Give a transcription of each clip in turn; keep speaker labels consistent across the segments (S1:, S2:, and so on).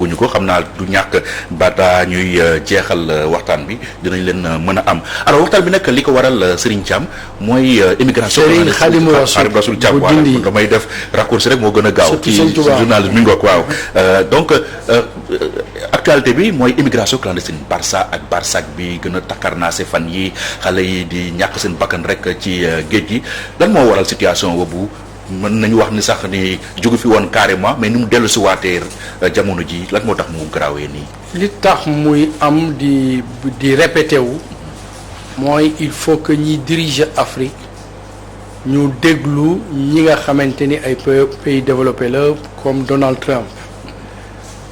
S1: wuñu ko xam naa du ñàkk baata ñuy jeexal waxtaan bi dinañ leen mën a am alors waxtaan bi nag li ko waral Serigne Thiam mooy immigration.
S2: Serigne Khadimou Rassoul
S1: Thiam waaw damay def raccourci rek moo gën a gaaw. ci journalisme mi ngoog waaw. donc actualité bi mooy immigration clandestine Barça ak Barsac bi gën a takkarnaase fan yi xale yi di ñàkk seen bakkan rek ci géej gi lan moo waral situation boobu. mën nañu wax ni sax ni jóge fi woon carrément mais ni mu dellu si waatee jamono ji lan moo tax mu garaawee nii.
S2: li tax muy am di répété wu mooy il faut que ñi diriger Afrique ñu déglu ñi nga xamante ni ay pays développé la comme Donald Trump.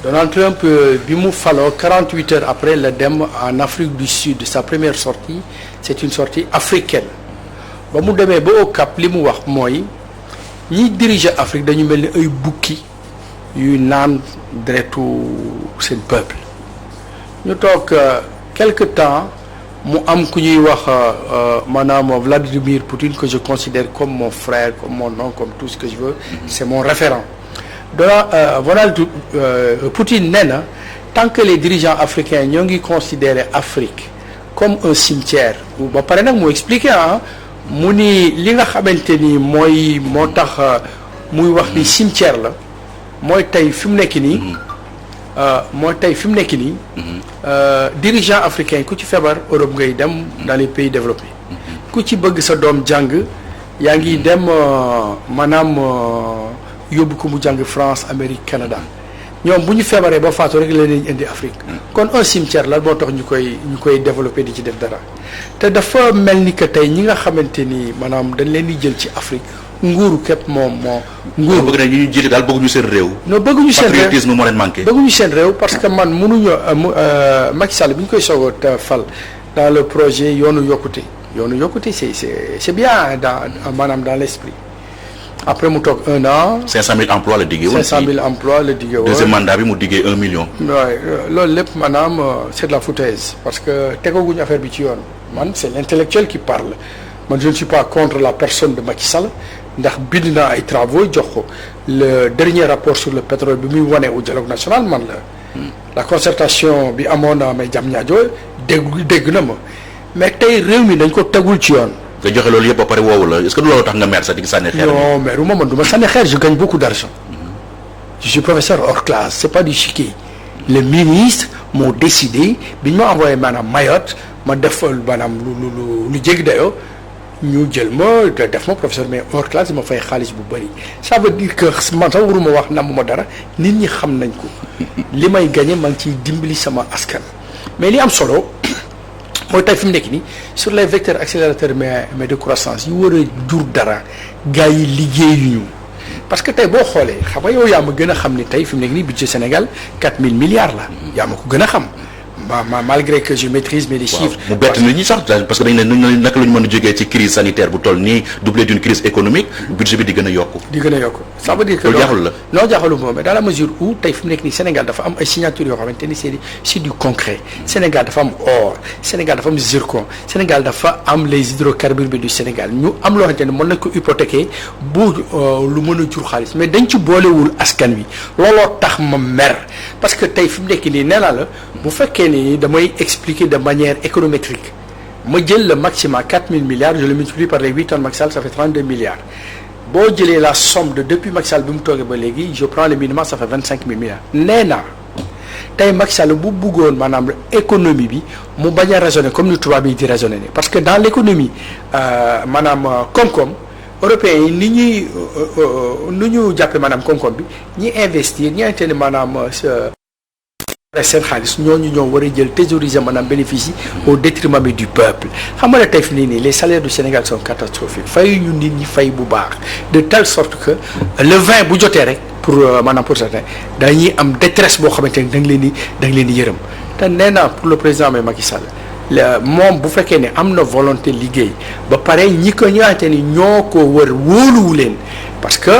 S2: Donald Trump bi mu faloo 48 heures après la dem en Afrique du Sud sa première sortie c'est une sortie africaine ba mu demee ba au Cap li mu wax mooy. ñiy diriger Afrique dañu mel ni ay bukki yuy naan deretu seen peuple ñu toog quelque temps mu am ku ñuy wax maanaam Vladimir Poutine que je considère comme mon frère comme mon nom comme tout ce que je veux c'est mon référent Poutine nee na tant que les dirigeants africains ñoo ngi considérer Afrique comme un cimetière ba pare nag mu expliquer mu ni li nga xamante ni moo tax muy wax ni cimetière la mooy tey fi mu nekk nii dirigeant africain ku ci feebar Europe ngay dem dans les pays développés ku ci bëgg sa doom jàng yaa ngi dem maanaam yóbbu ko mu jàng France Amérique Canada ñoom bu ñu feebaree ba faatu rek leen indi Afrique kon un cimetière la moo tax ñu koy développer di ci def dara te dafa mel ni que tey ñi nga xamante ni maanaam dañ leen di jël ci Afrique nguuru képp moo nguuru
S1: bëgg na ñu jiite daal bëgguñu seen réew.
S2: non bëgguñu seen réew
S1: patriotisme moo leen manqué.
S2: bëgguñu seen réew parce que man mënuñu Macky Sall bi ñu koy soog a fal dans le projet yoonu yokkute c'est bien maanaam dans l'esprit. Après mu toog 1 an.
S1: 500 000 emplois la diggee woon.
S2: 500 000 emplois la diggee woon.
S1: deuxième mandat bi mu diggee 1 million.
S2: waaye loolu lépp maanaam c'est de la foutaise parce que tegaguñu affaire bi ci yoon man c'est l'intellectuel qui parle man je ne suis pas contre la personne de Macky Sall ndax bind naa ay travaux jox ko le dernier rapport sur le pétrole bi muy wane au dialogue national man la concertation bi amoon na may jam ñaajo dégg na ma mais tey réew mi dañ ko tegul ci yoon.
S1: nga joxe loolu yëpp ba pare woowu la est-ce que du loolu tax nga mer sax di sànni xeer.
S2: non mais man du ma sànni xeer je gagne beaucoup d'argent. Je suis professeur hors classe c'est pas du chiquet. Le ministre moo décidé bi ñu ma envoyé maanaam Mayotte ma def maanaam lu jéggi dayoo ñu jël ma def ma professeur mais hors classe ma fay xaalis bu bëri ça veut dire que man sax waruma wax namuma dara nit ñi xam nañ ko li may gagné maa ngi ciy dimbali sama askan mais li am solo. mooy tey fi mu nekk nii sur les vecteurs accélérateurs mais de croissance yu war a jur dara gars yi liggéeyuñu parce que tey boo xoolee xam nga yow yaa ma gën a xam ni tey fi mu nekk nii budget Sénégal 4000 milliards la yaa ma ko gën a xam malgré que je maîtrise mais les chiffres.
S1: mu bett nit ñi sax parce que dañ ne naka la ñu mën a jógee ci crise sanitaire bu toll nii doublé d'une crise économique budget bi di gën a yokku.
S2: ça veut dire que
S1: loolu jaaxul la.
S2: non jaaxalu moom mais dans la mesure où tey fi mu nekk nii Sénégal dafa am ay signatures yoo xamante ni c'est du concret Sénégal dafa am or Sénégal dafa am zircon Sénégal dafa am les hydrocarbures bi du Sénégal ñu am loo xamante ne mën nañ ko hypothéquer bu lu mën a jur xaalis mais dañ ci boolewul askan wi looloo tax ma mer parce que tey fi mu nekk nii nee naa la bu fekkee ni damay expliquer de manière économétrique ma jël le maximum 4000 milliards je le multiplie par les 8 ans Macky Sall ça fait 32 milliards boo jëlee la somme de depuis Macky Sall bi mu toogee ba léegi je prends le minimum ça fait 25 000 milliards nee naa tey Macky Sall bu bëggoon maanaam économie bi mu bañ a raisonner comme ni tubaab yi di raisonner ni parce que dans l'économie maanaam koom-koom européens yi ni ñu jàppee maanaam koom-koom bi ñi investir ñi ante ne maanaam seen xaalis ñooñu ñoo war a jël thésauriser maanaam bénéfice yi au détriment du peuple xam nga ne tey fi nii les salaires du Sénégal sont catastrophiques fay ñu nit ñi fay bu baax de telle sorte que le 20 bu jotee rek pour maanaam pour certains dañuy am détresse boo xamante ne da nga leen di yërëm te nee naa pour le président mais Macky Sall moom bu fekkee ne am na volonté liggéey ba pare ñi ko ñëwaate ni ñoo ko wër wóoluwu leen parce que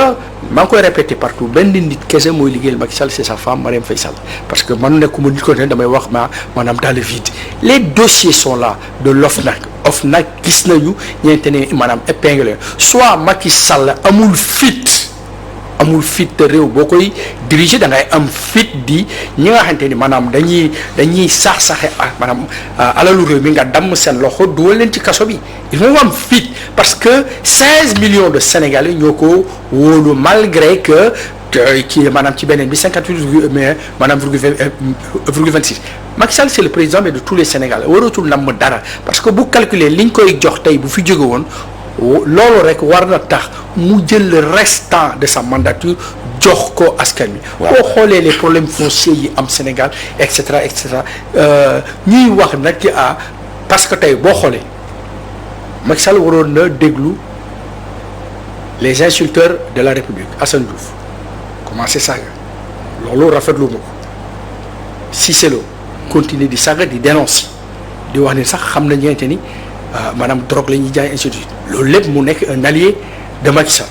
S2: maa ngi koy répéter partout benn nit kese mooy liggéeyal Macky Sall c'est sa femme Marième Faye Sall parce que man nekkuma nit ko ne damay wax maanaam dans le vide les dossiers sont là de l'OFNAC gis nañu ñeente ne maanaam épinglé soit Macky Sall amul fit amul fit te réew boo koy diriger da ngay am fit di ñi nga xamante ni maanaam dañuy sax-saxe maanaam alalu réew mi nga damm seen loxo dugal leen ci kaso bi il faut nga am fit parce que 16 millions de Sénégalais ñoo ko wóolu malgré que kii maanaam ci beneen bi 58 mais maanaam virgule 26 Macky Sall c'est le président mais de tous les Sénégalais waratul namm dara parce que bu calculer liñ koy jox tey bu fi jóge woon loolu rek war na tax mu jël le restant de sa mandature jox ko askan wi. boo xoolee les problèmes fonciers yi am Sénégal et cetera ñuy wax nag parce que tey boo xoolee Macky Sall waroon na déglu les insulteurs de la République Assane Diouf commencé saaga loolu rafetlu ma ko Cissé Lo continuer di saaga di dénoncer di wax ni sax xam na ñeente ni maanaam drogue la ñuy jaay institut loolu lépp mu nekk un allié de Macky Sall.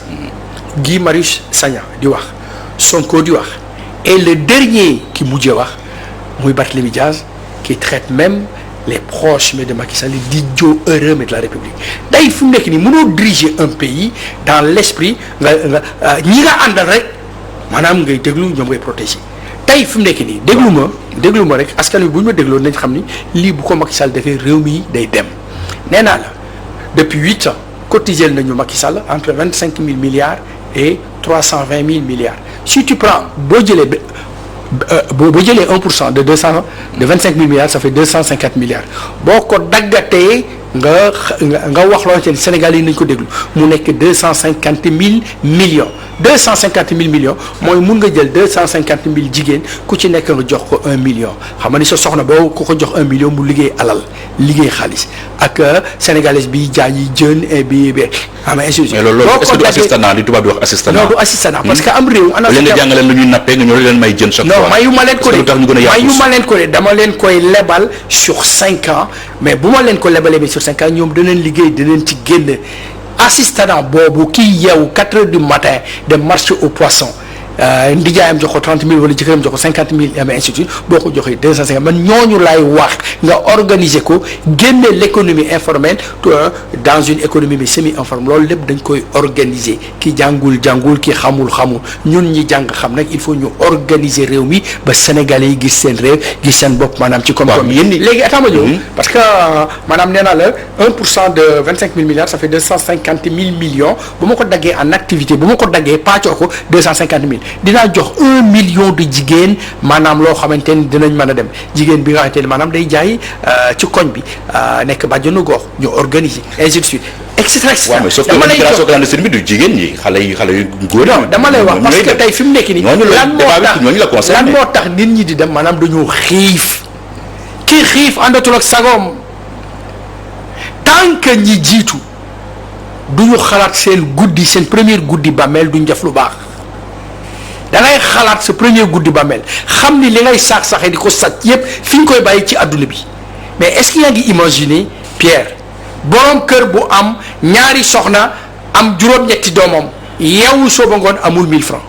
S2: Guy Marius Sagna di wax Sonko di wax et le dernier qui mujjee wax muy Barthélémy Diaz qui traite même les proches mais de Macky Sall d'idiots heureux mais de la République day fu mu nekk nii mënoo diriger un pays dans l'esprit nga ñi nga àndal rek maanaam ngay déglu ñoom ngay protéger tey fi mu nekk nii déglu ma rek askan wi bu ñu ma dégloo nañ xam ni lii bu ko Macky Sall defee réew mi day dem nee naa la depuis 8 ans cotisé nañu Macky Sall entre 25 000 milliards et 320 000 milliards si tu prends boo jëlee 1% de 25 000 milliards ça fait 250 milliards boo ko daggatee nga wax loo ci Sénégal yi nañ ko déglu mu nekk 250 000 millions 250 000 millions mooy mun nga jël 250 000 jigéen ku ci nekk nga jox ko 1 million xam nga ni sa soxna boo ku ko jox 1 million mu liggéey alal liggéey xaalis ak sénégalais bi jaay yi jën bi xam nga institution.
S1: mais loolu est-ce que du assistanat li tubaab di wax assistanat.
S2: non du assistanat parce que am réew.
S1: ana leen di jàngaleen lu ñuy nappee nga ñëw leen may jën chaque fois.
S2: non mayu ma leen ko de dama leen koy lebal sur 5 ans mais bu ma leen ko lebalee bi sur 5 ans ñoom danañ liggéey danañ ci génn assistanat boobu kii yeewu 4 heures du matin de marché au poisson ndijaayam jox ko 30 000 wala jëkkëram jox ko 50 000 amee institut boo ko joxee 250 man ñooñu laay wax nga organiser ko génne l'économie informelle dans une économie mais semi informelle loolu lépp dañ koy organiser ki jàngul ki xamul ñun ñi jàng xam nag il faut ñu organiser réew mi ba Sénégalais yi gis seen réew gis seen bopp maanaam ci koom-koom yi léegi attends ma ñëw parce que maanaam nee naa la 1% de 25 000 milliards ça fait 250 000 millions bu ma ko daggee en activité bu ma ko daggee pàccoo ko 250 000 dinaa jox 1 million de jigéen maanaam loo xamante ni dinañ mën a dem jigéen bi nga xamante ni maanaam day jaay ci koñ bi nekk bàjjenu gox ñu organiser ainsi de suite et cetera et cetera.
S1: waaw mais sauf que immigration clandestine bi du jigéen ñi xale yu góor yi.
S2: non dama lay wax parce que tey fi mu nekk nii. lan moo tax nit ñi di dem maanaam dañoo xiif kii xiif àndatul ak sagoom tant que ñi jiitu duñu xalaat seen première guddi bàmmeel duñ def lu baax. da ngay xalaat sa premier guddi bàmmeel xam ni li ngay sax-saxee di ko sàcc yépp fi ñu koy bàyyi ci àdduna bi mais est-ce que yaa ngi imaginer Pierre borom kër bu am ñaari soxna am juróom-ñetti doomam yeewu sooba ngoon amul 1000 francs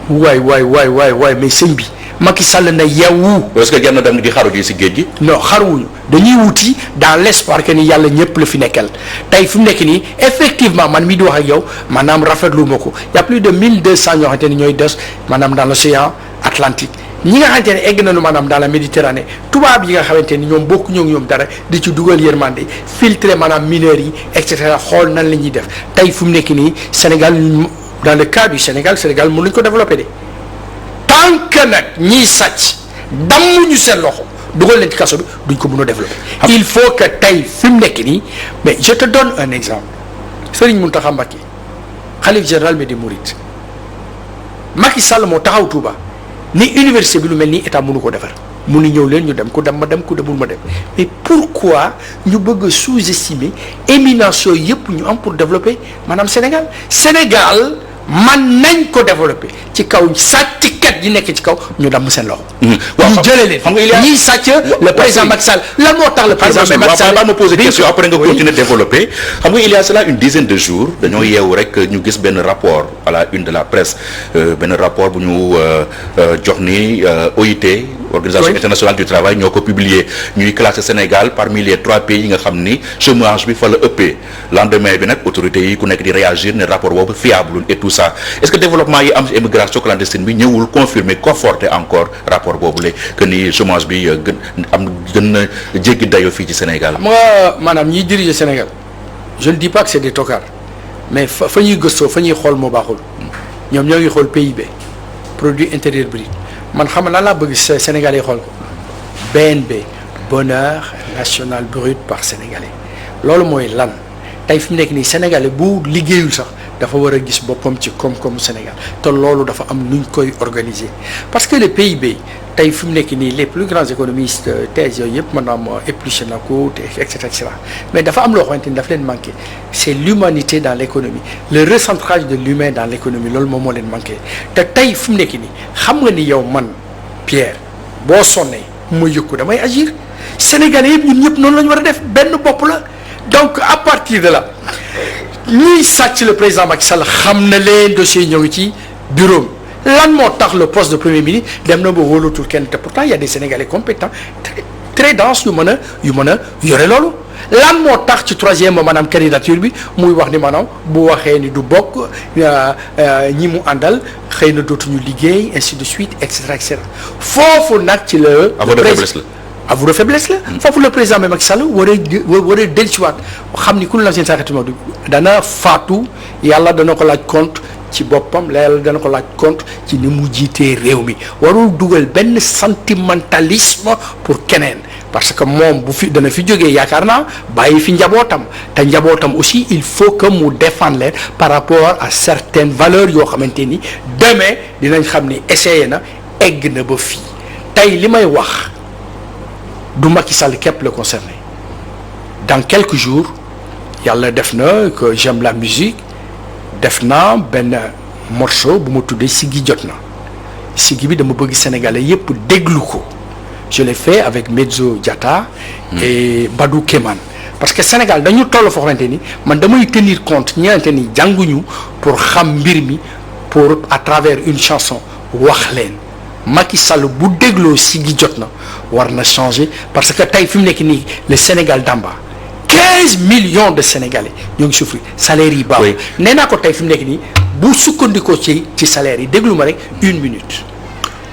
S2: waay mais sëñ bi Macky Sall na yeewu.
S1: est-ce que genn dem di xaru ji si géej gi.
S2: non xaruwuñu dañuy wuti dans l'espoir que ni yàlla ñëpp la fi nekkal tey fi mu nekk nii effectivement man mii di wax ak yow maanaam rafetlu ma ko y a plus de 1200 ñoo xamante ni ñooy des maanaam dans l'océan Atlantique ñi nga xamante ne egg nañu maanaam dans la Méditerranée tubaab yi nga xamante ni ñoom bokkuñu ak ñoom dara di ci dugal yërmande filtrer maanaam mineurs yi et cetera xool nan la ñuy def tey fi mu nekk nii Sénégal dans le cas du Sénégal mënuñ ko développer de. tant que nag ñiy sàcc dammuñu seen loxo dugal leen ci kaso bi duñ ko mën a développer. il faut que tey fi mu nekk nii mais je te donne un exemple Serigne Mountakha Mbacké khalife général bi di Mouride Macky Sall moo taxaw Touba ni université bi lu mel nii état mënu ko defar mu ni ñëw leen ñu dem ku dem ma dem ku demul ma dem mais pourquoi ñu bëgg a sous-estimer éminence yooyu yëpp ñu am pour développer maanaam Sénégal man nañ ko développer ci kaw sàcckat yi nekk ci kaw ñu damm seen loxo.
S1: waaw
S2: ñu jëlee leen.
S1: xam nga il y a
S2: ñiy sàcc le président Macky Sall lan moo tax le président Macky Sall
S1: ba ma poser question après nga continuer développer xam nga il y a cela une dizaine de jours dañoo yeewu rek ñu gis benn rapport à la une de la presse benn rapport bu ñu jox ni OIT organisation internationale du travail ñoo ko publié ñuy classé Sénégal parmi les 3 pays yi nga xam ni chômage bi fa la ëppee lendemain bi nag autorités yi ku nekk di réagir ne rapport boobu fiable et tout ça est-ce que développement yi am immigration clandestine bi ñëwul confirmer conforter encore rapport boobu la que ni chômage bi gën na jéggi dayo fii ci Sénégal.
S2: xam nga maanaam ñiy diriger Sénégal je ne dis pas que c'est des tocards mais fa ñuy gëstoo fa ñuy xool moo baaxul ñoom ñoo ngi xool PIB produit intérieur brut man xam lan laa bëgg Sénégalais xool ko BNB bonheur national brut par Sénégalais loolu mooy lan tey fi mu nekk nii Sénégalais bu liggéeyul sax dafa war a gis boppam ci koom-koomu Sénégal te loolu dafa am nuñ koy organiser parce que le PIB tey fi mu nekk nii les plus grands économistes thèse yooyu yëpp maanaam épluché na ko et cetera mais dafa am loo xamante ni daf leen manqué c'est l'humanité dans l'économie le recentrage de l'humain dans l'économie loolu moom moo leen manqué te tey fi mu nekk nii xam nga ni yow man Pierre boo sonnee ma yëkku damay agir Sénégalais yëpp ñun ñëpp noonu la ñu war a def benn bopp la donc à partir de là ñuy sàcc le président Macky Sall xam na leen dossier ñëw ci bureau lan moo tax le poste de premier ministre dem na ba wóolatul kenn te pourtant il y a des Sénégalais compétents très denses yu mën a yore loolu lan moo tax ci troisième maanaam candidature bi muy wax ni maanaam bu waxee ni du bokk ñi mu àndal xëy na dootuñu liggéey ainsi de suite et cetera foofu nag ci la. aveu de faiblesse la. foofu le président Macky Sall war a dellusiwaat xam ni ku la seen saxatima du dana faatu yàlla dana ko laaj compte ci boppam yàlla dana ko laaj compte ci ni mu jiitee réew mi warul dugal benn sentimentalisme pour keneen parce que moom bu fi dana fi jógee yaakaar naa bàyyi fi njabootam te njabootam aussi il faut que mu défendre leen par rapport à certaines valeurs yoo xamante ni demain dinañ xam ni essayé na egg na ba fii tey li may wax du Macky Sall képp la concerné dans quelques jours yàlla def na que j'aime la musique def naa benn morceau bu ma tuddee Siggi jot na Siggi bi dama bëgg Sénégalais yépp déglu ko je l'ai fait avec Medzo Diatta et Badou Kéman parce que Sénégal dañu toll foo xamante ni man damay tenir compte ñi xamante ni jànguñu pour xam mbir mi pour à travers une chanson wax leen Macky Sall bu dégloo Siggi jot na war na changer parce que tey fi mu nekk nii le Sénégal d'en bas 15 millions de Sénégalais ñoo ngi souffrir salaire yi baaxul nee naa ko tey fi mu nekk nii bu sukkandikoo ci salaire yi déglu ma rek 1 minute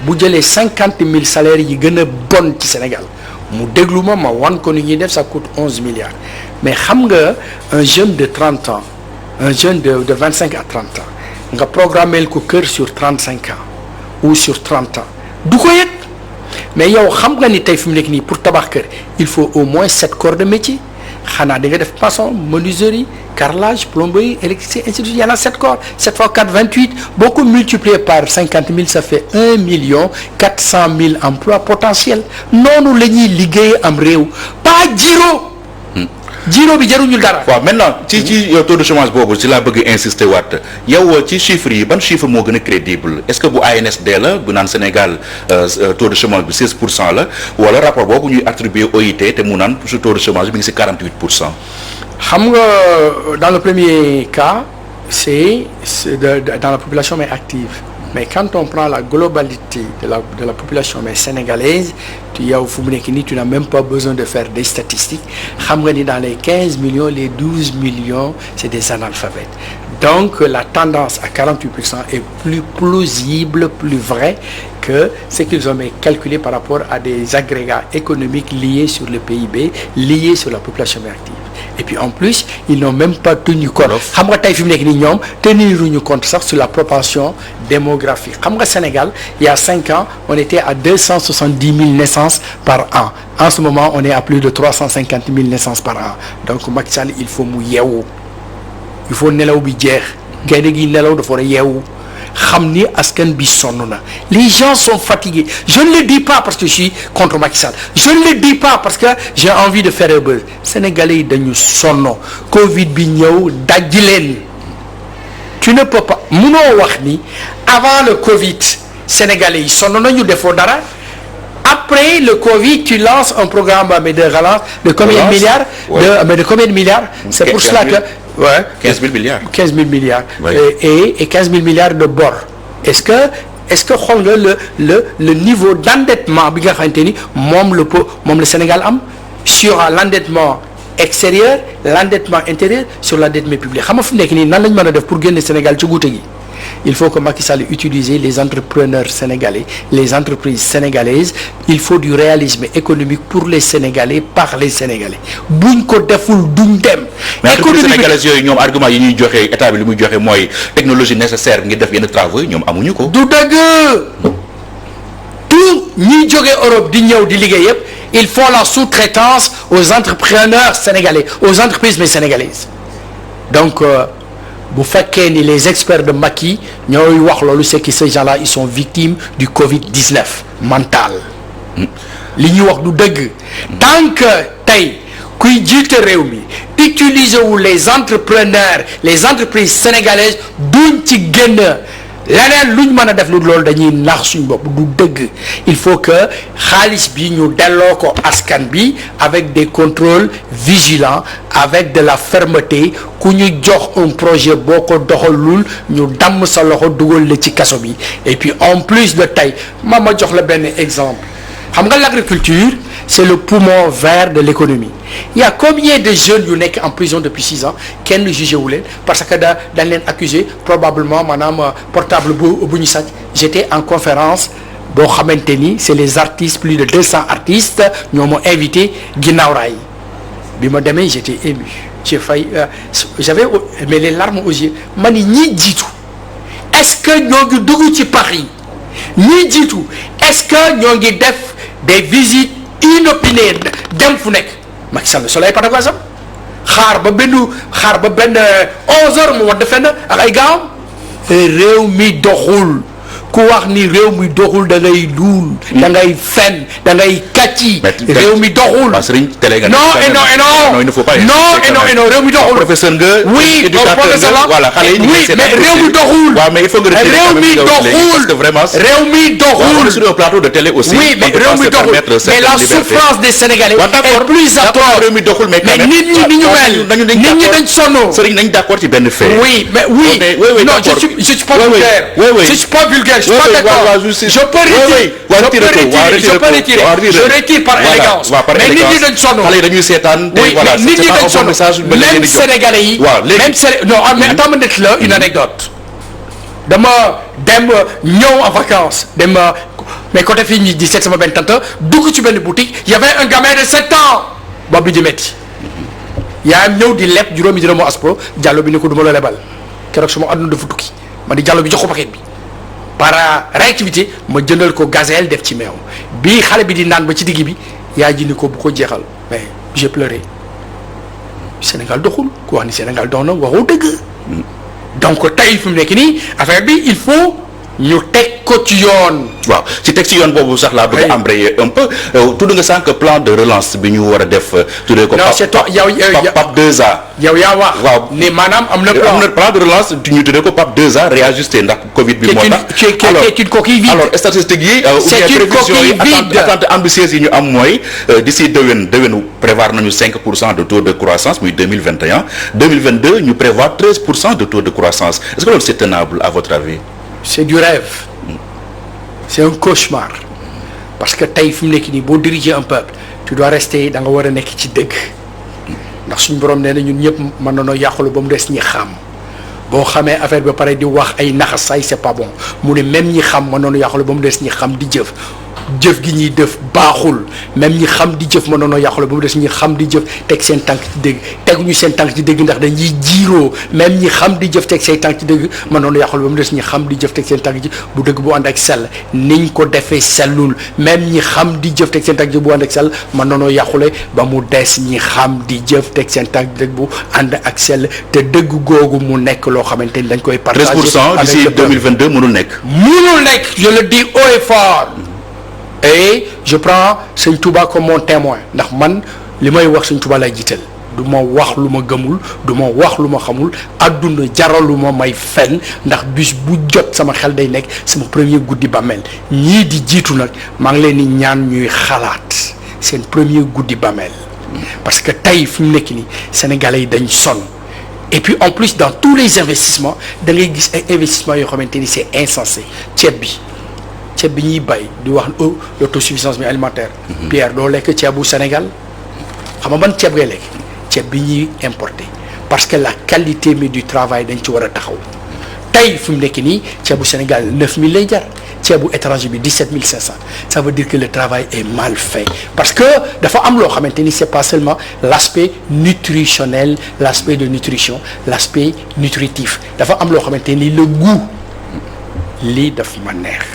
S2: bu jëlee 50 000 salaires yi gën a bon ci Sénégal mu déglu ma wan ko ni ñuy def ça coûte 11 milliards mais xam nga un jeune de 30 ans un jeune de 25 à 30 ans nga programmeel ko kër sur 35 ans ou sur 30 ans du ko yëg mais yow xam nga ni tey fi mu nekk nii pour tabax kër il faut au moins 7 corps de métier xanaa di nga def maçon menuiserie carrelage plomberie électricité ainsi de suite il y en a 7 corps 7 fois 4 28 boo ko multiplié par 50 000 ça fait 1 400 000 emplois potentiels noonu la ñuy liggéey am réew pas jiro bi jaruñu dara.
S1: waaw maintenant ci taux de chômage boobu ci laa bëgg insister waat yow ci chiffres yi ban chiffre moo gën a crédible est-ce que bu ANSD la bu naan Sénégal taux de chômage bi 16% la wala rapport boobu ñuy attribué OIT te mu naan su taux de chômage bi ngi ci 48%.
S2: xam nga dans le premier cas c'est dans la population mais active. Mais quand on prend la globalité de la population mais sénégalaise yow fu mu nekk nii tu n'as même pas besoin de faire des statistiques xam nga ni dans les 15 millions les 12 millions c'est des analphabètes donc la tendance à 48% est plus plausible plus vrai que ce qu'ils ont calculé par rapport à des agrégats économiques liés sur le PIB liés sur la population active et puis en plus ils n'ont même pas tenu compte xam nga tey fi mu nekk nii ñoom teniruñu compte sax sur la propension démographique xam nga Sénégal il y a 5 ans on était à 270 000 naissances par an en ce moment on est à plus de 350 000 naissances par an donc Macky Sall il faut mu yeewu il faut nelaw bi jeex gaynde gi nelaw dafa war a yeewu xam ni askan bi sonn na les gens sont fatigués je ne le dis pas parce que je suis contre Macky Sall je ne le dis pas parce que j'ai envie de faire un buzz Sénégalais yi dañu sonn Covid bi ñëw dajji leen tu ne peux pas munoo wax ni avant le Covid Sénégalais yi sonn nañu defoo dara après le Covid tu lances un programme mais de relance de combien de milliards de combien de milliards c'est pour cela que 15 000 milliards. 15 000 milliards. Oui. Et 15 000 milliards de bord. Est-ce est-ce que xool nga le niveau d'endettement bi nga xamante ni moom le Sénégal am sur l'endettement extérieur, l'endettement intérieur, sur l'endettement public. xam nga fu nekk nii nan lañ mën a def pour génne Sénégal ci guute gi. Il faut que Macky Sall utilise les entrepreneurs sénégalais, les entreprises sénégalaises. Il faut du réalisme économique pour les Sénégalais, par les Sénégalais. buñ ko deful duñ dem.
S1: mais entreprises sénégalaises yooyu ñoom argument yi ñuy joxe état bi li muy joxe mooy technologie nécessaire ngir def yenn travaux ñoom amuñu ko.
S2: du dëgg tout ñiy jógee Europe di ñëw di liggéey yëpp il faut la sous-traitance aux entrepreneurs sénégalais, aux entreprises mais sénégalaises. Donc bu fekkee ni les experts de Macky ñooy wax loolu c'est que ces gens-là ils sont victimes du Covid-19 mental. li ñuy wax du dëgg. tant que tey kuy jiite réew mi utiliser wu les entrepreneurs, les entreprises sénégalaises duñ ci génn leneen luñ mën a def lu loolu dañuy nax suñ bopp du dëgg. Il faut que xaalis bi ñu delloo ko askan bi avec des contrôles vigilants, avec de la fermeté. ku ñu jox un projet boo ko doxalul ñu damm sa loxo dugal la ci kaso bi. Et puis en plus de tey ma jox la benn exemple xam nga l'agriculture c'est le poumon vert de l'économie. Il y a combien de jeunes yu nekk en prison depuis 6 ans kenn jugé wu leen parce que dañ leen accusé probablement maanaam portable bu ñu sàcc. J'étais en conférence boo xamante ni c'est les artistes, plus de 200 artistes ñoo ma invité ginnaaw raay bi ma demee j'étais ému. J'ai failli j'avais mais les larmes aux yeux ma ni ñi jiitu est-ce que ñoo ngi dugg ci Paris ñi jiitu est-ce que ñoo ngi def des visites inopinées dem fu nekk Macky Sall soleil patagoisam xaar ba benn 11h mu wadd fenn ak ay gaam réew mi doxul. ku wax ni réew mi doxul da ngay duul da ngay fen da ngay kàcci réew mi doxul. non il ne faut pas non réew mi doxul.
S1: professeur nga.
S2: oui professeur la
S1: voilà xale yi ñu ngi
S2: mais réew mi doxul.
S1: waaw mais il faut que
S2: réew mi doxul parce que
S1: vraiment.
S2: réew mi doxul
S1: sur un plateau de télé aussi.
S2: oui mais réew mi doxul mais la souffrance des Sénégalais est plus atroce.
S1: réew mi doxul mais
S2: nit ñi ni ñu mel nit ñi dañ sonn.
S1: sëriñ nañ d'accord ci benn fait.
S2: oui mais oui non je suis pas vulgaire. je suis pas vulgaire. Je peux retirer. Je retire par élégance. mais nit ñi dañ sonn.
S1: xale yi dañuy seetaan.
S2: oui mais nit ñi dañ sonn même Sénégalais yi.
S1: waaw léegi
S2: même non mais attends ma nekk la une anecdote dama dem ñëw en vacances dem mais côté fii ñi di seet sama benn tante dugg ci benn boutique y avait un gamin de 7 ans boobu di métti yaayam ñëw di leb juróomi dërëmu aspro jàllo bi ne ko du ma la lebal keroog sama àdduna dafa tukki ma di jàllo bi jox ko paquet bi. par réactivité ma jëndal ko gazelle def ci meew bi xale bi di naan ba ci digg bi yaa ji ni ko bu ko jeexal mais j'ai pleuré. Sénégal doxul ku wax ni Sénégal dox na waxoo dëgg. donc tey fi mu nekk nii affaire bi il faut ñu teg ko ci yoon.
S1: waaw ci teg ci yoon boobu sax laa bëgg a embrayer un peu tudd nga sànq plan de relance bi ñu war a def. tuddee ko
S2: non c'est toi
S1: PAP 2A.
S2: yow yaa wax.
S1: waaw
S2: ne maanaam am na
S1: plan de relance ñu tuddee ko PAP 2A réajusté ndax Covid bi moo tax.
S2: c'est une coquille vide.
S1: alors statistiques yi.
S2: c'est une coquille vide
S1: attentes ambitieuses yi ñu am mooy d'ici déwénu prévoir nañu 5% de taux de croissance muy 2021 2022 ñu prévoir 13% de taux de croissance est-ce que loolu c'est tenable à votre avis.
S2: c'est du rêve. c'est un cauchemar parce que tey fi mu nekk nii boo diriger un peuple tu dois rester da nga war a nekk ci dëgg ndax suñu borom nee na ñun ñëpp mën nañoo yàqulu ba mu des ñi xam boo xamee affaire ba pare di wax ay naxasaay c'est pas bon mu ne même ñi xam mën nañoo yàqulu ba mu des ñi xam di jëf gi ñuy def baaxul même ñi xam di jëf mën nañoo yàqulu ba mu des ñi xam di jëf teg seen tànk ci dëgg teguñu seen tànk ci dëgg ndax dañuy jiiroo même ñi xam di jëf teg seen tànk ci dëgg mën nañoo yàqulu ba mu des ñi xam di jëf teg seen tànk ci bu dëgg bu ànd ak sell niñ ko defee sellul même ñi xam di jëf teg seen tànk ci bu ànd ak sell mën nañoo yàqule ba mu des ñi xam di jëf teg seen tànk ci dëgg bu ànd ak sell te dëgg googu mu nekk loo xamante ni dañ koy partager
S1: 13% d'ici 2022 mënul nekk.
S2: mënul nekk je le dis haut et fort. et je prends Sëñ Touba comme mon témoin ndax man li may wax Sëñ Touba lay jiital du ma wax lu ma gëmul du ma wax lu ma xamul adduna jaralu ma may fen ndax bis bu jot sama xel day nekk sama premier guddi bàmmeel ñii di jiitu nag maa ngi leen di ñaan ñuy xalaat seen premier guddi bàmmeel parce que tey fi mu nekk nii Sénégalais yi dañ sonn et puis en plus dans tous les investissements da ngay gis ay investissements yoo xamante ni c'est insensé ceeb bi ceeb bi ñuy bay di wax l'autosuffisance bi alimentaire. Pierre doo lekk ceebu Sénégal xam nga ban ceeb ngay lekk ceeb bi ñuy importé parce que la qualité mais du travail dañ ci war a taxaw tey fi mu nekk nii ceebu Sénégal 9000 lay jar ceebu étranger bi 17500 ça veut dire que le travail est mal fait parce que dafa am loo xamante ni c'est pas seulement l'aspect nutritionnel l'aspect de nutrition l'aspect nutritif dafa am loo xamante ni le goût lii daf ma neex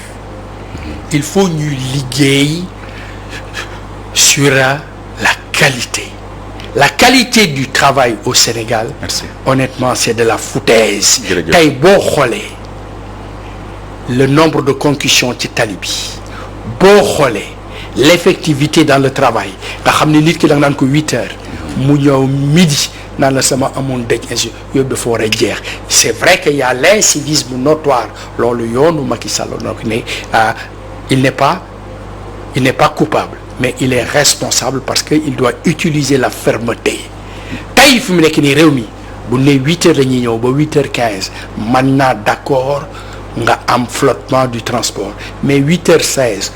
S2: il faut ñuy liggéey sur la qualité du travail au Sénégal.
S1: Merci.
S2: Honnêtement c'est de la foutaise tey boo xoolee le nombre de concussions ci tali bi boo xoolee l'effectivité dans le travail nga xam ne nit ki da nga naan ko 8 heures mu ñëw midi naan la sama amoon dëj ainsi yooyu dafa war a jeex c'est vrai que y a l'incivisme notoire loolu yoonu Macky Sall donc ne il n'est pas coupable mais il est responsable parce que il doit utiliser la fermeté tey fi mu nekk nii réew mi bu ne 8 heures la ñuy ñëw ba 8h15 mën naa d'accord nga am flottement du transport mais 8h16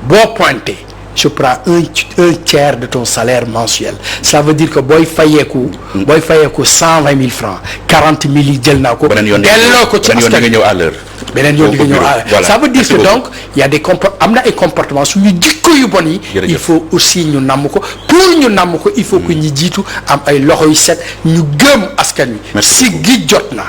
S2: boo pointé je prends un tiers de ton salaire mensuel ça veut dire que booy fayeeku 120 000 francs 40 000 yi jël naa ko delloo ko ci askan
S1: nga ñëw à l'heure
S2: beneen yoon di nga ñëw à ça veut dire que donc il y a des am na ay comportements suñu jikko yu bon yi il faut aussi ñu namm ko pour ñu namm ko il faut que ñu jiitu am ay loxo yu set ñu gëm askan wi si gi jot na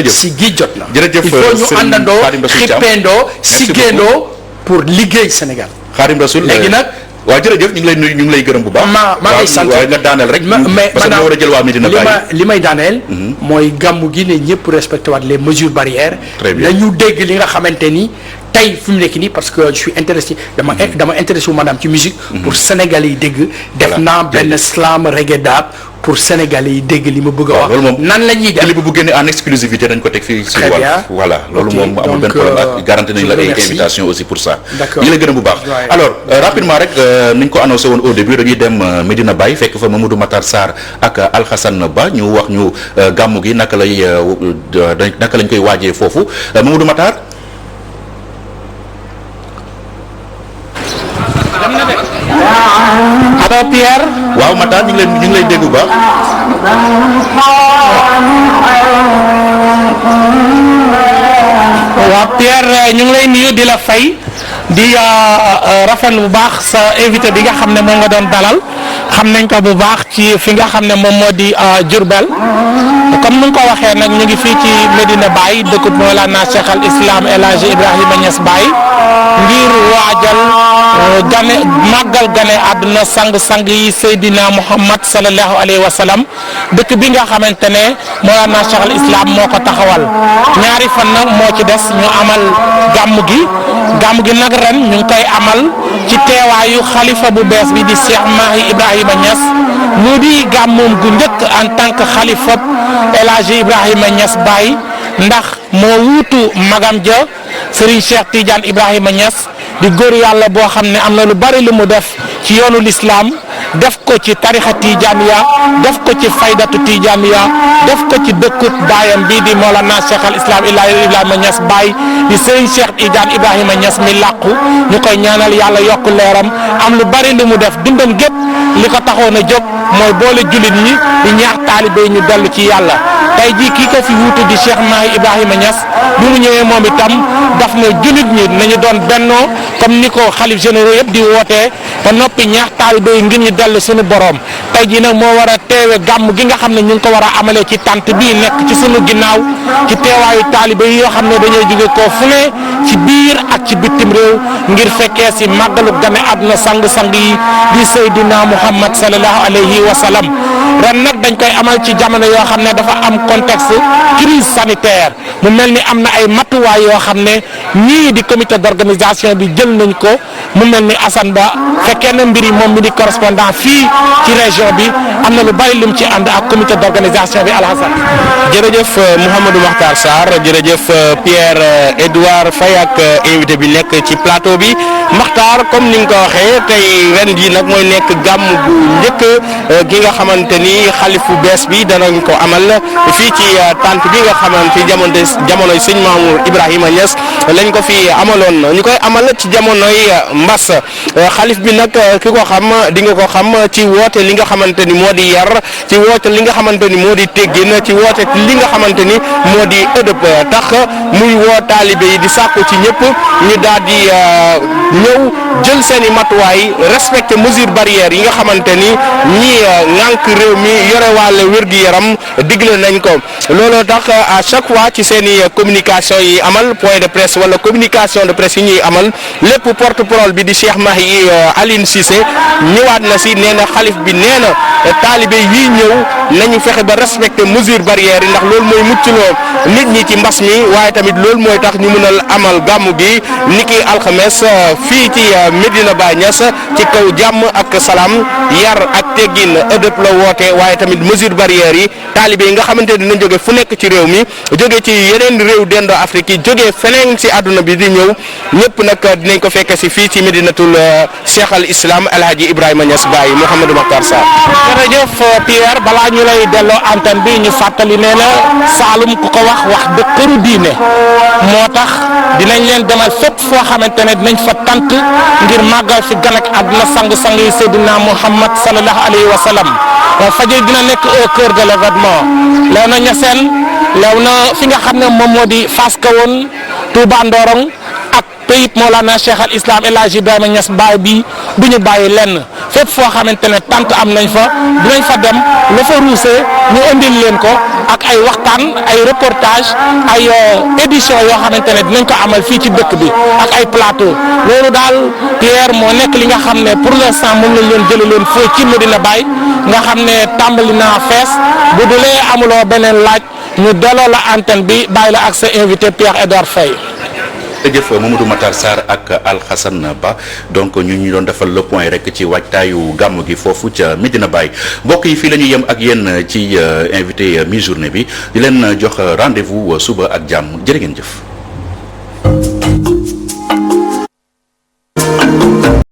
S2: si gi jot na il faut ñu àndandoo xippeendoo si géndoo pour liggéey Sénégal
S1: Khadim Rassoul
S2: léegi nag
S1: waaw jërëjëf ñu ngi lay nuyu ñu ngi lay gërëm bu baax
S2: maa ngi sant
S1: waaye nga daaneel rek parce que nga war a jël waa Medina Baye
S2: li may daaneel mooy gàmmu gi ne ñëpp respecté waat les mesures barrières nañu dégg li nga xamante ni tey fi mu nekk nii parce que je suis intéressé dama intéressé wu maanaam ci musique pour Sénégalais yi dégg def naa benn slam reggae daab pour Sénégalais yi dégg li ma bëgg a wax nan la ñuy def
S1: li bu génne en exclusivité dañ ko teg fii si wàll voilà loolu moom amul benn problème ak garanti nañ la ay invitation aussi pour ça ñu ngi lay gërëm bu baax alors rapidement rek ni ñu ko annoncé woon au début dañuy dem Medina Baye fekk fa Mamadou Matar Sarr ak Alhassane Ba ñu wax ñu gàmmu gi naka lañ koy waajee foofu Mamadou Matar
S3: allo Pierre.
S1: waaw Matar ñu ngi lay dégg bu baax.
S3: waaw Pierre ñu ngi lay nuyu di la fay di rafetlu bu baax sa invité bi nga xam ne moom nga doon dalal xam nañ ko bu baax ci fi nga xam ne moom moo di Diourbel comme ni nga ko waxee nag ñu ngi fii ci Medina Baye dëkkub Mawlana Cheikh al Islam El Hadji Ibrahima Niass Baye ngir waajal màggal gane àdduna sang-sang yi Seydina Muhammad sallallahu alayhi wa sallam dëkk bi nga xamante ne Mawlana Cheikh al Islam moo ko taxawal ñaari fan nag moo ci des ñu amal gàmmu gi nag ren ñu ngi koy amal ci teewaayu xalifa bu bees bi di Cheikh Mahi Ibrahima Niass mu di gàmmoom gu njëkk en tant que xalifa El Hadji Ibrahima Niass Baye ndax moo wuutu magam ja Serigne Cheikh Tidiane Ibrahima Niass di góor yàlla boo xam ne am na lu bari lu mu def ci yoonu l'islam def ko ci tarixa Tidianiya def ko ci faydatu Tidianiya def ko ci dëkkut baayam bii di Mawlana Cheikh al Islam Ibrahima Niass Baye di Serigne Cheikh Tidiane Ibrahima Niass mi làqu ñu koy ñaanal yàlla yokk leeram am lu bari lu mu def dundam gépp li ko taxoon a jóg mooy boole jullit ñi di ñaax taalibe yi ñu dellu ci yàlla tey jii kii ko fi wuutu di Cheikh Mahi Ibrahima Niass bi mu ñëwee moom itam daf ne jullit ñi nañu doon bennoo comme ni ko xalif généraux yëpp di wootee ba noppi ñaax taalibe yi ngir ñu dellu suñu boroom tey jii nag moo war a teewe gàmm gi nga xam ne ñu ngi ko war a amalee ci tant bii nekk ci suñu ginnaaw ci teewaayu taalibe yi yoo xam ne dañoo jóge koo fu ne ci biir ak ci bitim réew ngir fekkee si màggalu gane àdduna sang-sang yi di Seydina Muhammad sallallahu alayhi wa sallam ren nag dañ koy amal ci jamono yoo xam ne dafa am contexte crise sanitaire mu mel ni am na ay matuwaay yoo xam ne ñii di comité d'organisation bi jël nañ ko mu mel ni Assane Ba fekkee na mbir yi moom mi di correspondant fii ci région bi am na lu bari lim ci ànd ak comité d'organisation bi Alhassane.
S4: jërëjëf Mouhamadou Makhtar Sarr jërëjëf Pierre Edouard Faye ak invité bi nekk ci plateau bi Makhtar comme ni nga ko waxee tey ren ji nag mooy nekk gàmm gu njëkk gi nga xamante ni xalif bu bees bi danañ ko amal fii ci tant bi nga xamante jamonoy sëñ Mamour Ibrahima Niass lañ ko fi amaloon ñu koy amal ci jamonoy mbas xalif bi nag ki ko xam di nga ko xam ci woote li nga xamante ni moo di yar ci woote li nga xamante ni moo di teggin ci woote li nga xamante ni moo di ëdëb tax muy woo taalibe yi di sàkku ci ñëpp ñu daal di ñëw jël seen i matuwaay respecté mesure barrière yi nga xamante ni ñi ŋànk réew mi yore wàll wér-gu-yaram digle nañ ko looloo tax à chaque fois ci seen i communication yi amal point de presse wala communication de presse yi ñuy amal lépp porte-parole bi di Cheikh Mahi Aline Cissé ñëwaat na si nee na xalif bi nee na taalibe yi ñëw nañu fexe ba respecté mesure barrière yi ndax loolu mooy muccloo nit ñi ci mbas mi waaye tamit loolu mooy tax ñu mën a amal gàmmu gi niki alxames fii ci Medina Baye Niass ci kaw jàmm ak salaam yar ak teggin ëdëb la woote waaye tamit mesure barrière yi taalibe yi nga xamante ne dina jóge fu nekk ci réew mi jóge ci yeneen réew dendo Afrique yi jóge feneen si àdduna bi di ñëw ñëpp nag dinañ ko fekke si fii ci Medinatul Cheikh al Islam El Hadji Ibrahima Niass Baye Mouhamadou Makhtar Sarr.
S3: jërëjëf Pierre balaa ñu lay delloo antenne bi ñu fàttali nee na Saalum ku ko wax de këru diine moo tax dinañ leen demal fépp foo xamante ne dinañ fa tant ngir màggal fi gan ak àdduna sang-sang yi Seydina Muhammad sallallahu alayhi wa sallam fajar dina nekk au cœur de l'événement lew na Niassène lew na fi nga xam ne moom moo di Fass Kawoon Touba Ndorong ak pays Mawlana Cheikh al Islam El Hadji Ibrahima Niass Baye bi du ñu bàyyi lenn fépp foo xamante ne tant am nañ fa dinañ fa dem la fa ruusee ñu indil leen ko ak ay waxtaan ay reportage ay édition yoo xamante ne dinañ ko amal fii ci dëkk bi ak ay plateau loolu daal Pierre moo nekk li nga xam ne pour l'instant moom lañ leen jëlee leen fooy ci Medina Baye nga xam ne tàmbali naa fees bu dulee amuloo beneen laaj ñu delloo la antenne bi bàyyi la ak sa invité Pierre Edouard Faye.
S1: jërëjëf Mamadou Matar Sarr ak Alhassane Ba donc ñu doon defal le point rek ci waajtaayu gàmm gi foofu ca Medina Baye mbokk yi fii la ñu yem ak yéen ci invité mi-journée bi di leen jox rendez-vous suba ak jàmm jërë ngeen jëf.